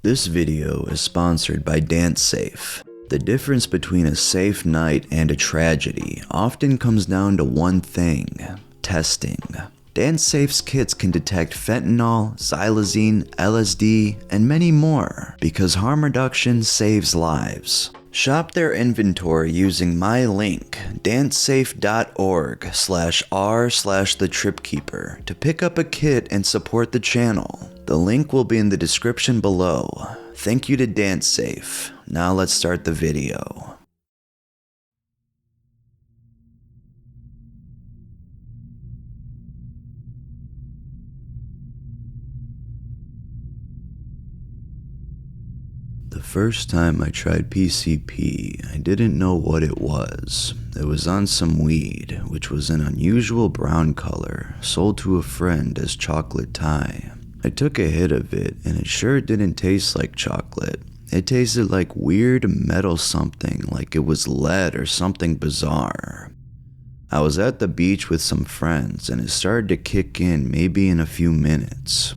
This video is sponsored by DanceSafe. The difference between a safe night and a tragedy often comes down to one thing: testing. DanceSafe's kits can detect fentanyl, xylazine, LSD, and many more because harm reduction saves lives. Shop their inventory using my link, dancesafe.org/r/thetripkeeper to pick up a kit and support the channel. The link will be in the description below. Thank you to DanceSafe. Now let's start the video. The first time I tried PCP, I didn't know what it was. It was on some weed, which was an unusual brown color, sold to a friend as chocolate Thai. I took a hit of it, and it sure didn't taste like chocolate. It tasted like weird metal something, like it was lead or something bizarre. I was at the beach with some friends, and it started to kick in maybe in a few minutes.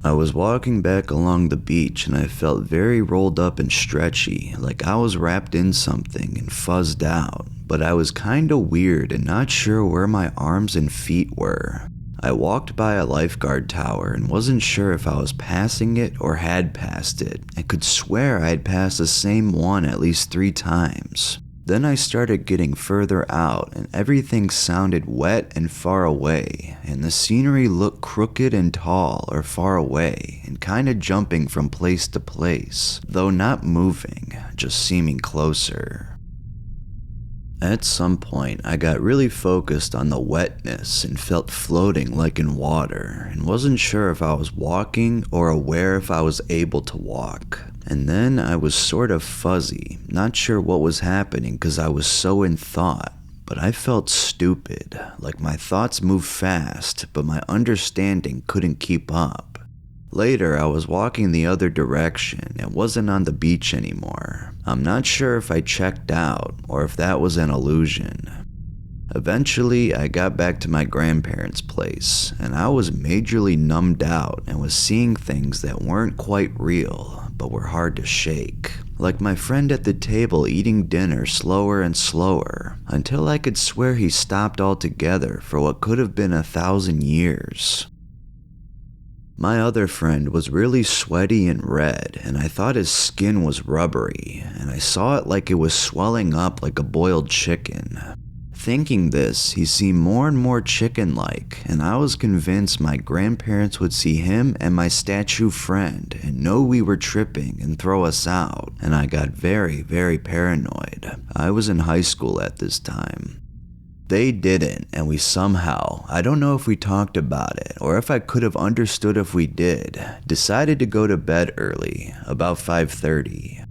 I was walking back along the beach and I felt very rolled up and stretchy, like I was wrapped in something and fuzzed out, but I was kinda weird and not sure where my arms and feet were. I walked by a lifeguard tower and wasn't sure if I was passing it or had passed it. I could swear I had passed the same one at least 3 times. Then I started getting further out and everything sounded wet and far away, and the scenery looked crooked and tall or far away and kinda jumping from place to place, though not moving, just seeming closer. At some point, I got really focused on the wetness and felt floating like in water and wasn't sure if I was walking or aware if I was able to walk. And then I was sort of fuzzy, not sure what was happening because I was so in thought, but I felt stupid, like my thoughts moved fast, but my understanding couldn't keep up. Later, I was walking the other direction and wasn't on the beach anymore. I'm not sure if I checked out or if that was an illusion. Eventually, I got back to my grandparents' place, and I was majorly numbed out and was seeing things that weren't quite real, but were hard to shake. Like my friend at the table eating dinner slower and slower, until I could swear he stopped altogether for what could have been 1,000 years. My other friend was really sweaty and red, and I thought his skin was rubbery, and I saw it like it was swelling up like a boiled chicken. Thinking this, he seemed more and more chicken-like, and I was convinced my grandparents would see him and my statue friend and know we were tripping and throw us out, and I got very, very paranoid. I was in high school at this time. They didn't, and we somehow, I don't know if we talked about it or if I could have understood if we did, decided to go to bed early, about 5:30.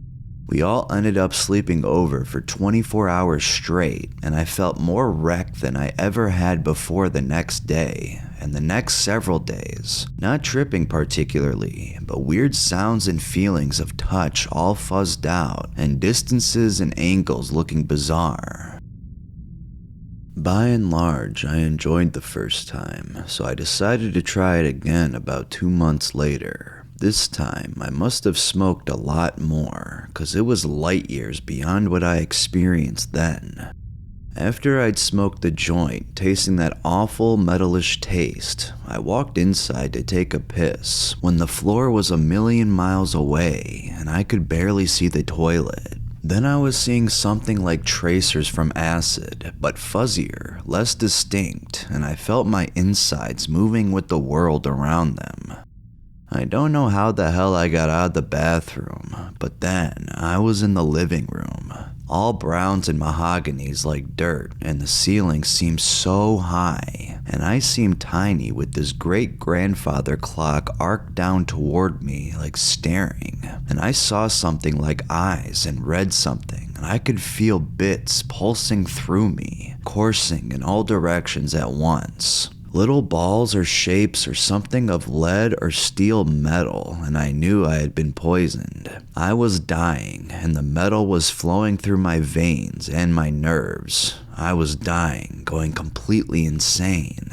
We all ended up sleeping over for 24 hours straight, and I felt more wrecked than I ever had before the next day, and the next several days. Not tripping particularly, but weird sounds and feelings of touch all fuzzed out, and distances and angles looking bizarre. By and large, I enjoyed the first time, so I decided to try it again about 2 months later. This time, I must have smoked a lot more, cause it was light years beyond what I experienced then. After I'd smoked the joint, tasting that awful metalish taste, I walked inside to take a piss when the floor was 1,000,000 miles away and I could barely see the toilet. Then I was seeing something like tracers from acid, but fuzzier, less distinct, and I felt my insides moving with the world around them. I don't know how the hell I got out of the bathroom, but then I was in the living room. All browns and mahoganies like dirt, and the ceiling seemed so high, and I seemed tiny with this great-grandfather clock arced down toward me like staring, and I saw something like eyes and read something, and I could feel bits pulsing through me, coursing in all directions at once. Little balls or shapes or something of lead or steel metal, and I knew I had been poisoned. I was dying, and the metal was flowing through my veins and my nerves. I was dying, going completely insane.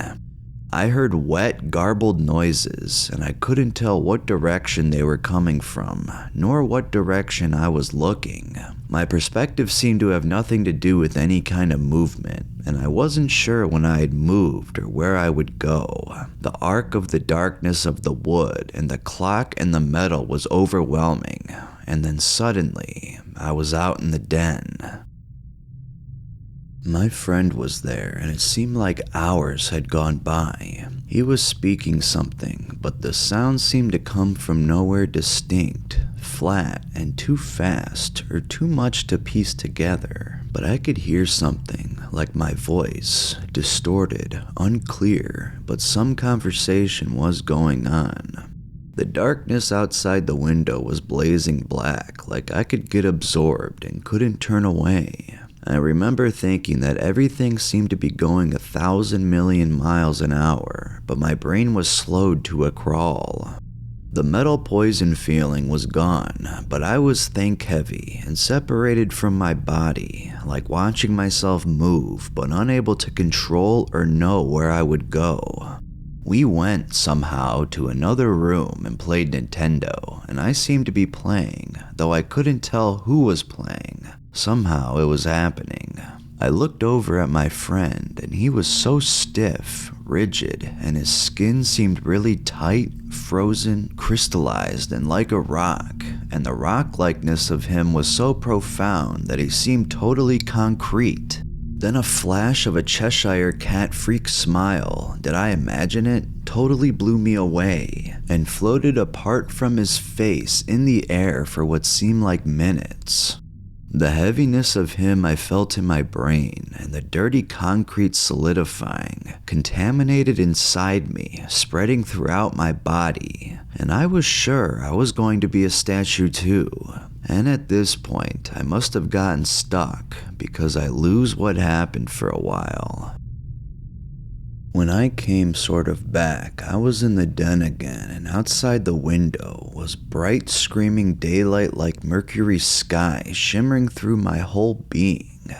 I heard wet, garbled noises, and I couldn't tell what direction they were coming from, nor what direction I was looking. My perspective seemed to have nothing to do with any kind of movement, and I wasn't sure when I had moved or where I would go. The arc of the darkness of the wood and the clock and the metal was overwhelming, and then suddenly, I was out in the den. My friend was there, and it seemed like hours had gone by. He was speaking something, but the sound seemed to come from nowhere distinct, flat, and too fast or too much to piece together. But I could hear something, like my voice, distorted, unclear, but some conversation was going on. The darkness outside the window was blazing black, like I could get absorbed and couldn't turn away. I remember thinking that everything seemed to be going 1,000 million miles an hour, but my brain was slowed to a crawl. The metal poison feeling was gone, but I was think heavy and separated from my body, like watching myself move but unable to control or know where I would go. We went, somehow, to another room and played Nintendo, and I seemed to be playing, though I couldn't tell who was playing. Somehow it was happening. I looked over at my friend, and he was so stiff, rigid, and his skin seemed really tight, frozen, crystallized, and like a rock, and the rock-likeness of him was so profound that he seemed totally concrete. Then a flash of a Cheshire cat freak smile, did I imagine it, totally blew me away, and floated apart from his face in the air for what seemed like minutes. The heaviness of him I felt in my brain, and the dirty concrete solidifying, contaminated inside me, spreading throughout my body, and I was sure I was going to be a statue too. And at this point, I must have gotten stuck, because I lose what happened for a while. When I came sort of back, I was in the den again, and outside the window was bright screaming daylight like Mercury's sky shimmering through my whole being.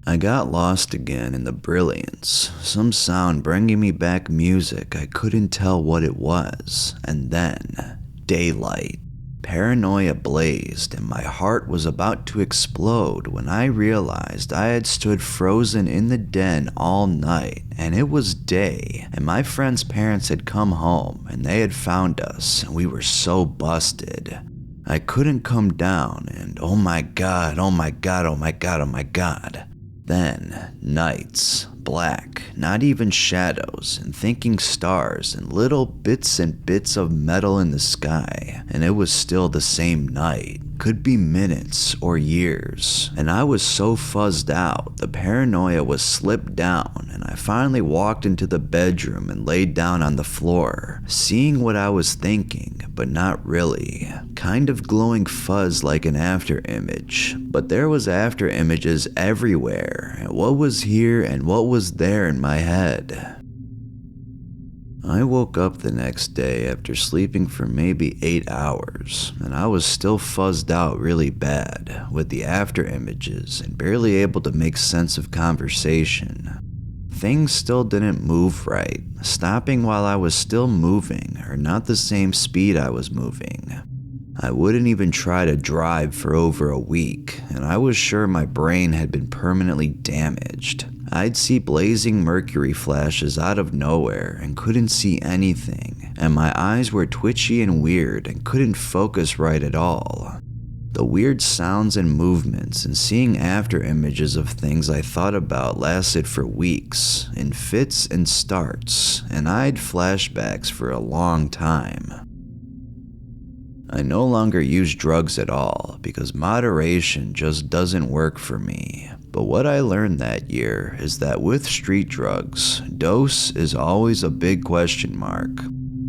I got lost again in the brilliance, some sound bringing me back music I couldn't tell what it was, and then daylight. Paranoia blazed, and my heart was about to explode when I realized I had stood frozen in the den all night, and it was day, and my friend's parents had come home, and they had found us, and we were so busted. I couldn't come down, and oh my god, oh my god, oh my god, oh my god. Then, nights, black, not even shadows, and thinking stars and little bits and bits of metal in the sky, and it was still the same night. Could be minutes or years, and I was so fuzzed out, the paranoia was slipped down, and I finally walked into the bedroom and laid down on the floor, seeing what I was thinking, but not really. Kind of glowing fuzz like an after image, but there was after images everywhere, and what was here and what was there in my head. I woke up the next day after sleeping for maybe 8 hours, and I was still fuzzed out really bad with the after images and barely able to make sense of conversation. Things still didn't move right, stopping while I was still moving or not the same speed I was moving. I wouldn't even try to drive for over a week, and I was sure my brain had been permanently damaged. I'd see blazing mercury flashes out of nowhere and couldn't see anything, and my eyes were twitchy and weird and couldn't focus right at all. The weird sounds and movements and seeing after images of things I thought about lasted for weeks, in fits and starts, and I had flashbacks for a long time. I no longer use drugs at all because moderation just doesn't work for me. But what I learned that year is that with street drugs, dose is always a big question mark.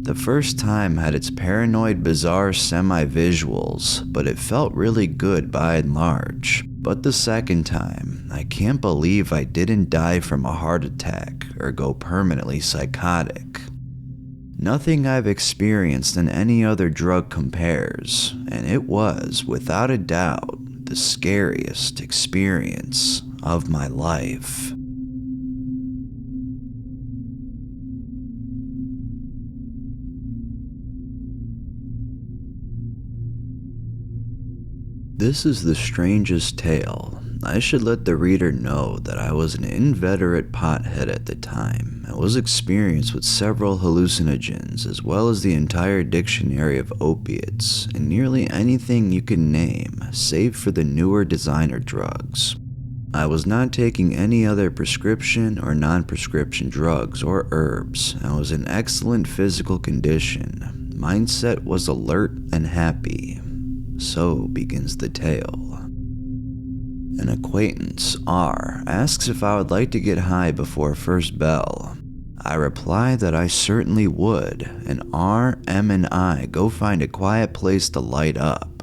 The first time had its paranoid, bizarre semi-visuals, but it felt really good by and large. But the second time, I can't believe I didn't die from a heart attack or go permanently psychotic. Nothing I've experienced in any other drug compares, and it was, without a doubt, the scariest experience of my life. This is the strangest tale. I should let the reader know that I was an inveterate pothead at the time. I was experienced with several hallucinogens, as well as the entire dictionary of opiates, and nearly anything you can name, save for the newer designer drugs. I was not taking any other prescription or non-prescription drugs or herbs. I was in excellent physical condition. Mindset was alert and happy. So begins the tale. An acquaintance, R, asks if I would like to get high before first bell. I reply that I certainly would, and R, M, and I go find a quiet place to light up.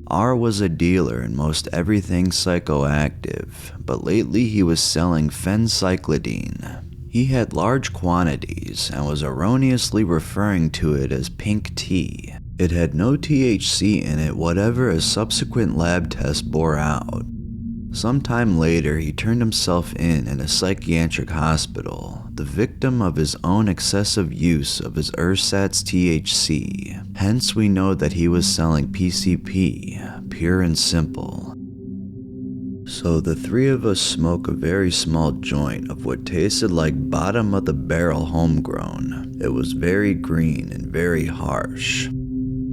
R was a dealer in most everything psychoactive, but lately he was selling phencyclidine. He had large quantities and was erroneously referring to it as pink tea. It had no THC in it, whatever a subsequent lab test bore out. Sometime later, he turned himself in a psychiatric hospital, the victim of his own excessive use of his ersatz THC. Hence, we know that he was selling PCP, pure and simple. So the three of us smoke a very small joint of what tasted like bottom of the barrel homegrown. It was very green and very harsh.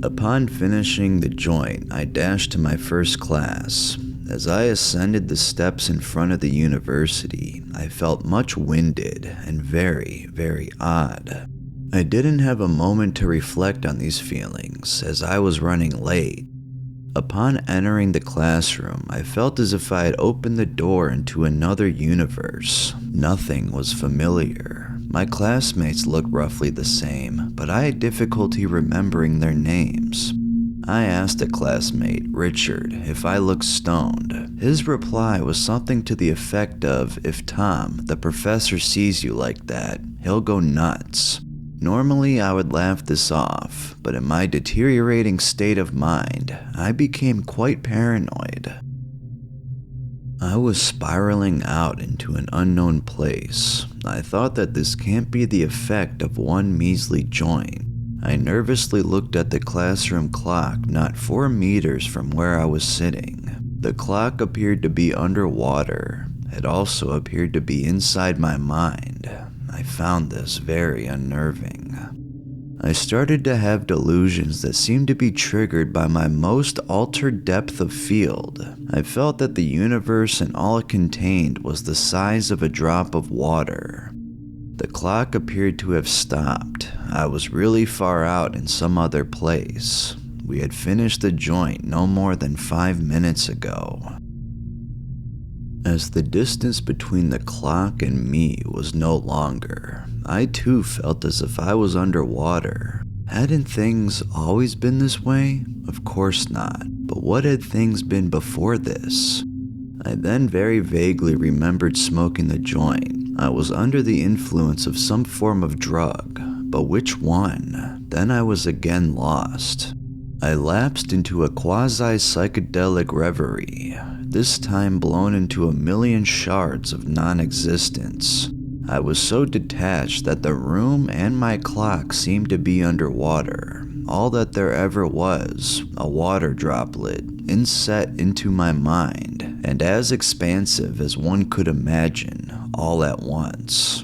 Upon finishing the joint, I dashed to my first class. As I ascended the steps in front of the university, I felt much winded and very, very odd. I didn't have a moment to reflect on these feelings, as I was running late. Upon entering the classroom, I felt as if I had opened the door into another universe. Nothing was familiar. My classmates looked roughly the same, but I had difficulty remembering their names. I asked a classmate, Richard, if I looked stoned. His reply was something to the effect of, if Tom, the professor, sees you like that, he'll go nuts. Normally I would laugh this off, but in my deteriorating state of mind, I became quite paranoid. I was spiraling out into an unknown place. I thought that this can't be the effect of one measly joint. I nervously looked at the classroom clock not 4 meters from where I was sitting. The clock appeared to be underwater. It also appeared to be inside my mind. I found this very unnerving. I started to have delusions that seemed to be triggered by my most altered depth of field. I felt that the universe and all it contained was the size of a drop of water. The clock appeared to have stopped. I was really far out in some other place. We had finished the joint no more than 5 minutes ago. As the distance between the clock and me was no longer, I too felt as if I was underwater. Hadn't things always been this way? Of course not. But what had things been before this? I then very vaguely remembered smoking the joint. I was under the influence of some form of drug, but which one? Then I was again lost. I lapsed into a quasi-psychedelic reverie, this time blown into a million shards of non-existence. I was so detached that the room and my clock seemed to be underwater. All that there ever was, a water droplet, inset into my mind, and as expansive as one could imagine, all at once.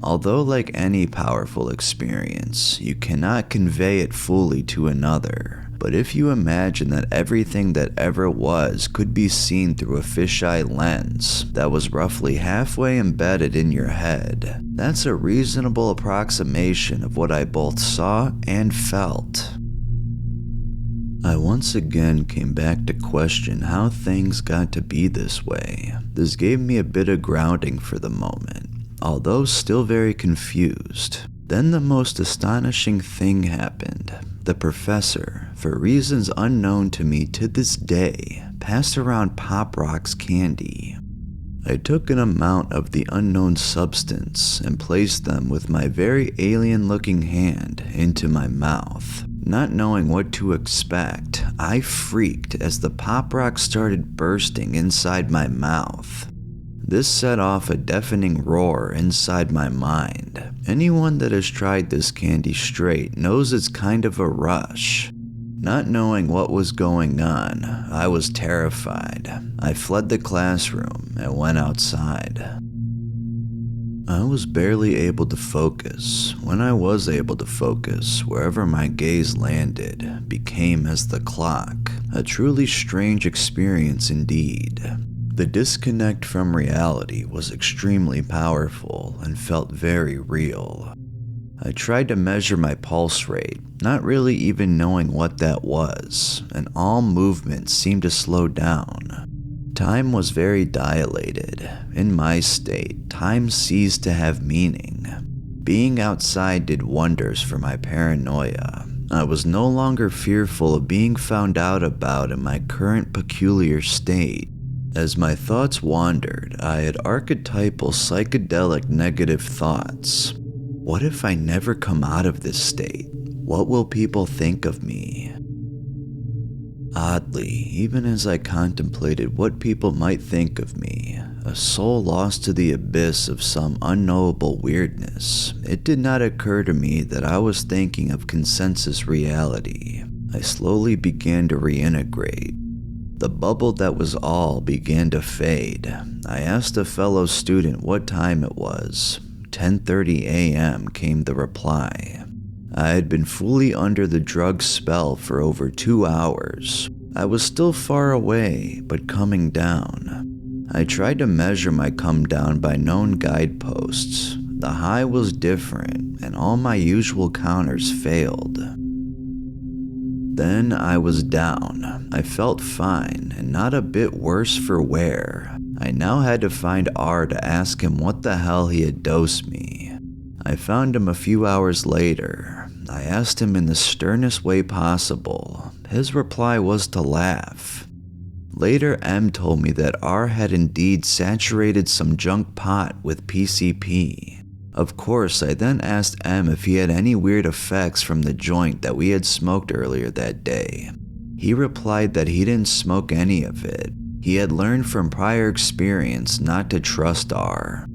Although like any powerful experience, you cannot convey it fully to another. But if you imagine that everything that ever was could be seen through a fisheye lens that was roughly halfway embedded in your head, that's a reasonable approximation of what I both saw and felt. I once again came back to question how things got to be this way. This gave me a bit of grounding for the moment, although still very confused. Then the most astonishing thing happened. The professor, for reasons unknown to me to this day, passed around Pop Rocks candy. I took an amount of the unknown substance and placed them with my very alien-looking hand into my mouth. Not knowing what to expect, I freaked as the Pop Rock started bursting inside my mouth. This set off a deafening roar inside my mind. Anyone that has tried this candy straight knows it's kind of a rush. Not knowing what was going on, I was terrified. I fled the classroom and went outside. I was barely able to focus. When I was able to focus, wherever my gaze landed became as the clock. A truly strange experience indeed. The disconnect from reality was extremely powerful and felt very real. I tried to measure my pulse rate, not really even knowing what that was, and all movements seemed to slow down. Time was very dilated. In my state, time ceased to have meaning. Being outside did wonders for my paranoia. I was no longer fearful of being found out about in my current peculiar state. As my thoughts wandered, I had archetypal psychedelic negative thoughts. What if I never come out of this state? What will people think of me? Oddly, even as I contemplated what people might think of me, a soul lost to the abyss of some unknowable weirdness, it did not occur to me that I was thinking of consensus reality. I slowly began to reintegrate. The bubble that was all began to fade. I asked a fellow student what time it was. 10:30 a.m. came the reply. I had been fully under the drug spell for over 2 hours. I was still far away, but coming down. I tried to measure my come down by known guideposts. The high was different, and all my usual counters failed. Then I was down. I felt fine, and not a bit worse for wear. I now had to find R to ask him what the hell he had dosed me. I found him a few hours later. I asked him in the sternest way possible. His reply was to laugh. Later, M told me that R had indeed saturated some junk pot with PCP. Of course, I then asked M if he had any weird effects from the joint that we had smoked earlier that day. He replied that he didn't smoke any of it. He had learned from prior experience not to trust R.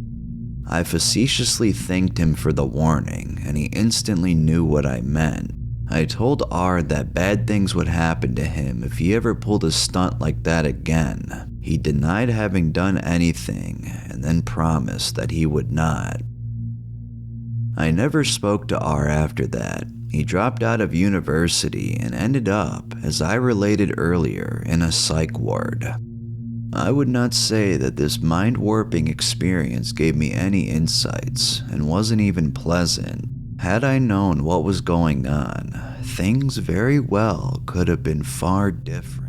I facetiously thanked him for the warning, and he instantly knew what I meant. I told R that bad things would happen to him if he ever pulled a stunt like that again. He denied having done anything, and then promised that he would not. I never spoke to R after that. He dropped out of university and ended up, as I related earlier, in a psych ward. I would not say that this mind-warping experience gave me any insights and wasn't even pleasant. Had I known what was going on, things very well could have been far different.